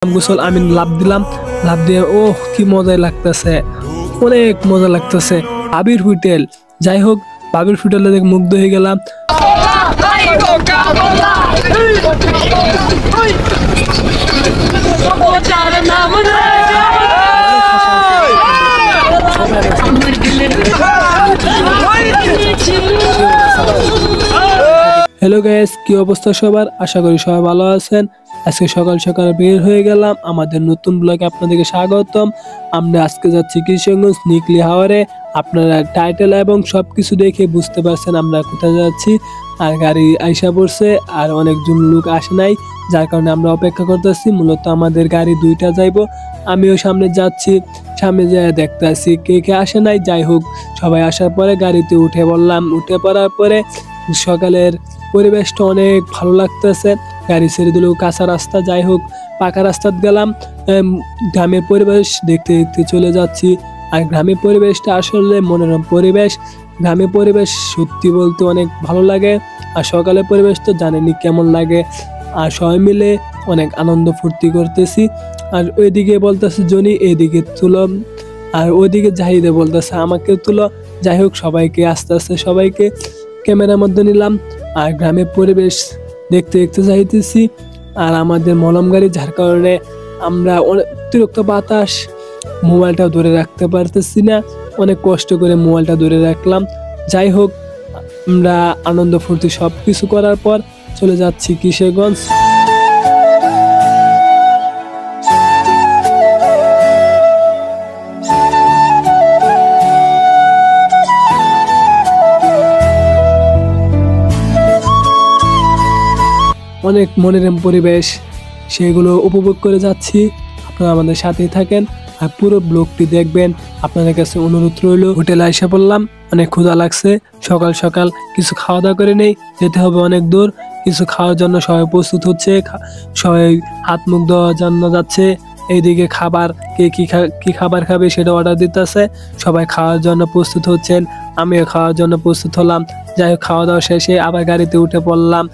গোসল আমি লাভ দিলাম, লাভ দিয়ে ওহ কি মজা লাগতেছে, অনেক মজা লাগতেছে। ভাবির হোটেল, যাই হোক ভাবির হোটেলে দেখে মুগ্ধ হয়ে গেলাম। হ্যালো গাইস, কি অবস্থা সবার? আশা করি সবাই ভালো আছেন। আজকে সকাল সকাল বের হয়ে গেলাম আমাদের নতুন ব্লগে আপনাদেরকে স্বাগতম। আমরা আজকে যাচ্ছি কিশোরগঞ্জ নিকলি হাওরে। আপনারা টাইটেল এবং সবকিছু দেখে বুঝতে পারছেন আমরা কোথায় যাচ্ছি। আর গাড়ি আইসা পড়ছে, আর অনেকজন লোক আসে নাই, যার কারণে আমরা অপেক্ষা করতেছি। মূলত আমাদের গাড়ি দুইটা যাইবো, আমিও সামনে যাচ্ছি। সামনে যেয়ে দেখতে আসি কে কে আসে নাই। যাই হোক সবাই আসার পরে গাড়িতে উঠে পড়লাম। উঠে পড়ার পরে সকালের পরিবেশটা অনেক ভালো লাগতেছে। গাড়ি ছেড়ে দিলেও কাঁচা রাস্তা, যাই হোক পাকা রাস্তায় গেলাম। গ্রামের পরিবেশ দেখতে দেখতে চলে যাচ্ছি। আর গ্রামের পরিবেশটা আসলে মনোরম পরিবেশ। গ্রামের পরিবেশ সত্যি বলতে অনেক ভালো লাগে। আর সকালের পরিবেশ তো জানেনই কেমন লাগে। আর সবাই মিলে অনেক আনন্দ ফুর্তি করতেছি। আর ওইদিকে বলতেছে জনি এইদিকে তুলো, আর ওইদিকে জাহিদে বলতেছে আমাকে তুলো। যাই হোক সবাইকে আস্তে আস্তে সবাইকে ক্যামেরার মধ্যে নিলাম। আর গ্রামের পরিবেশ দেখতে দেখতে যাইতেছি। আর আমাদের মলম গাড়ি, যার কারণে আমরা অতিরিক্ত বাতাস, মোবাইলটা ধরে রাখতে পারতেছি না। অনেক কষ্ট করে মোবাইলটা ধরে রাখলাম। যাই হোক আমরা আনন্দ ফুর্তি সব কিছু করার পর চলে যাচ্ছি কিশোরগঞ্জ। অনেক মনোরম পরিবেশ, সেগুলো উপভোগ করে যাচ্ছি। আপনারা আমাদের সাথেই থাকেন আর পুরো ব্লগটি দেখবেন। আপনাদের কাছে অনুরোধ রইল। হোটেলে এসে পড়লাম, অনেক ক্ষুধা লাগছে। সকাল সকাল কিছু খাওয়া দাওয়া করে নেই, যেতে হবে অনেক দূর। কিছু খাওয়ার জন্য সবাই প্রস্তুত হচ্ছে, সবাই হাত মুখ ধোয়ার জন্য যাচ্ছে। এইদিকে খাবার, কে কি খাবার খাবে সেটা অর্ডার দিতেছে। সবাই খাওয়ার জন্য প্রস্তুত হচ্ছেন, আমিও খাওয়ার জন্য প্রস্তুত হলাম। যাই হোক খাওয়া দাওয়া শেষে আবার গাড়িতে উঠে পড়লাম।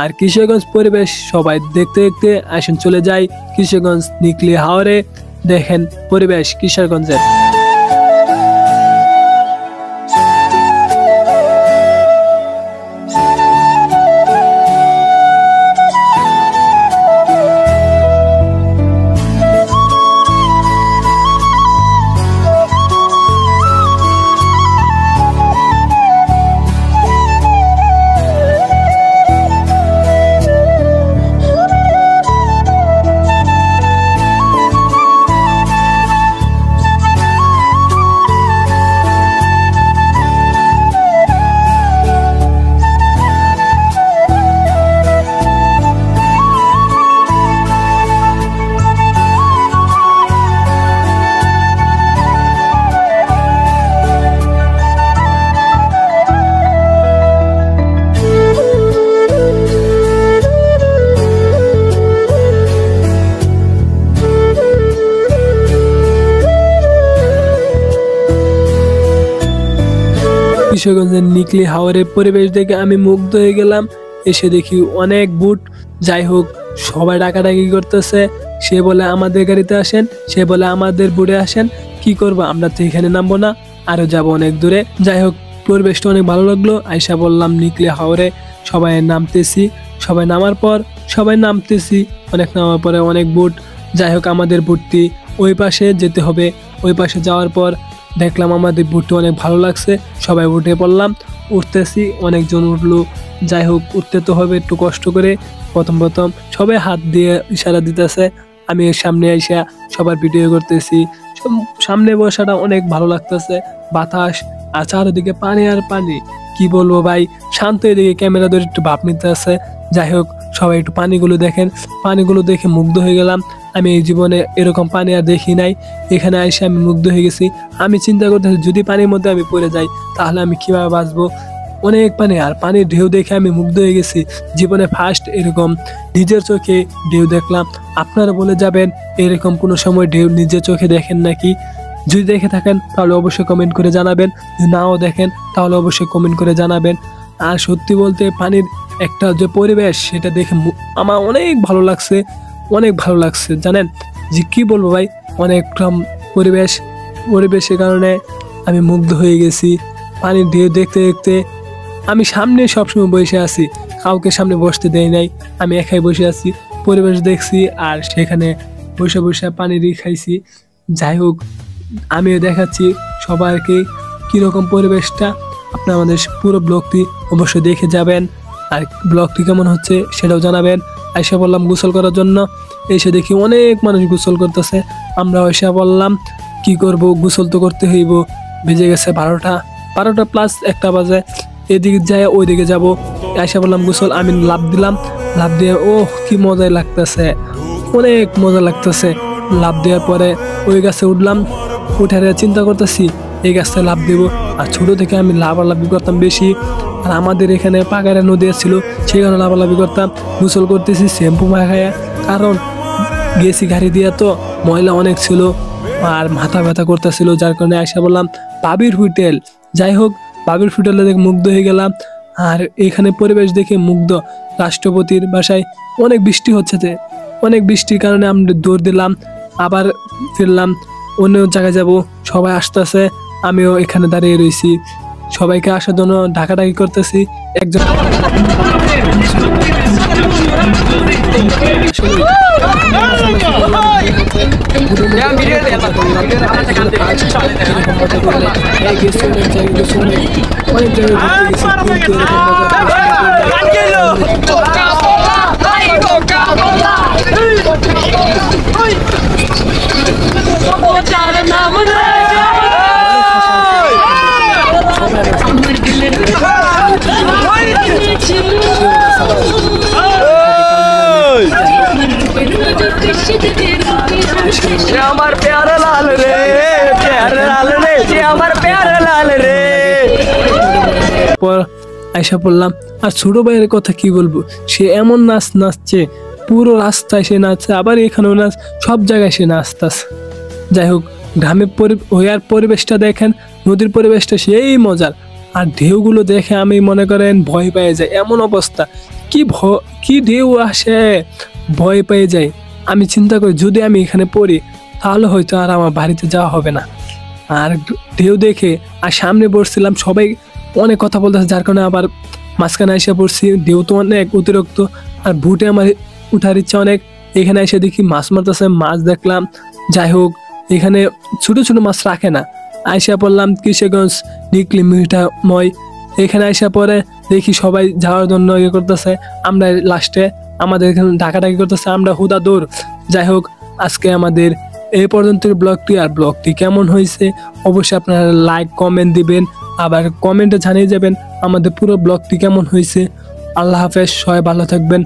আর কিশোরগঞ্জ পরিবেশ সবাই দেখতে দেখতে আসেন চলে যাই কিশোরগঞ্জ নিকলি হাওরে। দেখেন পরিবেশ কিশোরগঞ্জের। কিশোরগঞ্জের নিকলি হাওরের পরিবেশ দেখে আমি মুগ্ধ হয়ে গেলাম। এসে দেখি অনেক বুট। যাই হোক সবাই ডাকাডাকি করতেছে। সে বলে আমাদের গাড়িতে আসেন, সে বলে আমাদের বুটে আসেন। কি করবো, আমরা তো এখানে নামবো না, আরো যাব অনেক দূরে। যাই হোক পরিবেশটা অনেক ভালো লাগলো। আইসা বললাম নিকলি হাওরে, সবাই নামতেছি। সবাই নামার পর সবাই নামতেছি, অনেক নামার পরে অনেক বুট। যাই হোক আমাদের বুটটি ওই পাশে যেতে হবে। ওই পাশে যাওয়ার পর দেখলাম আমাদের বুটটি অনেক ভালো লাগছে। সবাই উঠে পড়লাম, উঠতেছি, অনেকজন উঠলো। যাই হোক উঠতে তো হবে একটু কষ্ট করে। প্রথম সবাই হাত দিয়ে ইশারা দিতেছে। আমি এর সামনে আইসা সবার ভিডিও করতেছি। সামনে বসাটা অনেক ভালো লাগতেছে, বাতাস আর চারিদিকে পানি আর পানি। কি বলবো ভাই, শান্ত। এদিকে ক্যামেরা ধরে একটু ভাব নিতে আছে। যাই হোক সবাই একটু পানিগুলো দেখেন। পানিগুলো দেখে মুগ্ধ হয়ে গেলাম। আমি এই জীবনে এরকম পানি আর দেখি নাই। এখানে এসে আমি মুগ্ধ হয়ে গেছি। আমি চিন্তা করতেছি যদি পানির মধ্যে আমি পড়ে যাই তাহলে আমি কিভাবে বাঁচবো। অনেক পানি, আর পানির ঢেউ দেখে আমি মুগ্ধ হয়ে গেছি। জীবনে ফার্স্ট এরকম নিজের চোখে ঢেউ দেখলাম। আপনারা বলে যাবেন এরকম কোনো সময় ঢেউ নিজের চোখে দেখেন নাকি? যদি দেখে থাকেন তাহলে অবশ্যই কমেন্ট করে জানাবেন, যদি নাও দেখেন তাহলে অবশ্যই কমেন্ট করে জানাবেন। আর সত্যি বলতে পানির একটা যে পরিবেশ সেটা দেখে আমার অনেক ভালো লাগছে, অনেক ভালো লাগছে জানেন, যে কি বলবো ভাই, অনেক পরিবেশের কারণে আমি মুগ্ধ হয়ে গেছি। পানির ঢেউ দেখতে দেখতে আমি সামনে সবসময় বসে আছি, কাউকে সামনে বসতে দেয় নাই, আমি একাই বসে আছি, পরিবেশ দেখছি আর সেখানে বসে বসে পানি খাইছি। যাই হোক, আমিও দেখাচ্ছি সবাইকে কীরকম পরিবেশটা। আপনি আমাদের পুরো ব্লগটি অবশ্যই দেখে যাবেন, আর ব্লগটি কেমন হচ্ছে সেটাও জানাবেন। এসে বললাম গোসল করার জন্য, এসে দেখি অনেক মানুষ গোসল করতেছে। আমরা এসে বললাম কি করব, গোসল তো করতে হইব, বেজে গেছে 12টা প্লাস 1টা বাজে, এদিকে যায় ওইদিকে যাব। এসে বললাম গোসল, আমি লাফ দিলাম, লাফ দিয়ে কি মজাই লাগতেছে, অনেক মজা লাগতেছে। লাফ দেওয়ার পরে ওই গাছে উঠলাম, উঠে চিন্তা করতেছি এই গাছটা লাফ দেব। আর ছোটো থেকে আমি লাফালাফি করতাম বেশি, আর আমাদের এখানে পাগারে নদী ছিল, সেখানে লাফালাফি করতাম। গোসল করতেছি শ্যাম্পু মাখায়, কারণ গেছি গাড়ি দিয়ে, তো ময়লা অনেক ছিল আর মাথা ব্যথা করতেছিল, যার কারণে আইসা বললাম বাবির হোটেল। যাই হোক, বাবির হোটেলে দেখে মুগ্ধ হয়ে গেলাম, আর এখানে পরিবেশ দেখে মুগ্ধ। রাষ্ট্রপতির বাসায় অনেক বৃষ্টি হচ্ছে, অনেক বৃষ্টির কারণে আমরা দৌড় দিলাম, আবার ফিরলাম, অন্য জায়গায় যাব। সবাই আসতেছে, আমিও এখানে দাঁড়িয়ে রয়েছি, সবাইকে আসার জন্য ডাকাডাকি করতেছি। একজন আমার প্যারা লাল রে, প্যারা লাল রে, যে আমার প্যারা লাল রে। পর আয়সা পড়লাম, আর ছোট ভাইয়ের কথা কি বলবো, সে এমন নাচ নাচছে, পুরো রাস্তায় সে নাচছে, আবার এখানেও নাচ, সব জায়গায় সে নাচতেছে। যাই হোক, গ্রামের হইয়ার পরিবেশটা দেখেন, নদীর পরিবেশটা সেই মজার, আর ঢেউগুলো দেখে আমি মনে করেন ভয় পেয়ে যাই, এমন অবস্থা, কি ঢেউ আসে, ভয় পেয়ে যাই। আমি চিন্তা করি যদি আমি এখানে পড়ি তাহলে হয়তো আর আমার বাড়িতে যাওয়া হবে না। আর ঢেউ দেখে আর সামনে বসছিলাম, সবাই অনেক কথা বলতেছে, যার কারণে আবার মাঝখানে এসে পড়ছি। ঢেউ তো অনেক অতিরিক্ত, আর বুটে আমার উঠার ইচ্ছা অনেক। এখানে এসে দেখি মাছ মারতেছে, মাছ দেখলাম। যাই হোক, এখানে ছোট ছোট মাছ রাখে না। আইসা পড়লাম কিশোরগঞ্জ নিকলি মিঠাময়, এখানে আইসা পরে দেখি সবাই যাওয়ার জন্য ইয়ে করতেছে, আমরা লাস্টে আমাদের এখানে ডাকাডাকি করতেছে, আমরা হুদা দৌড়। যাই হোক, আজকে আমাদের এই পর্যন্ত ব্লগটি, আর ব্লগটি কেমন হয়েছে অবশ্যই আপনারা লাইক কমেন্ট দিবেন, আবার কমেন্টে জানিয়ে যাবেন আমাদের পুরো ব্লগটি কেমন হয়েছে। আল্লাহ হাফেজ, সবাই ভালো থাকবেন।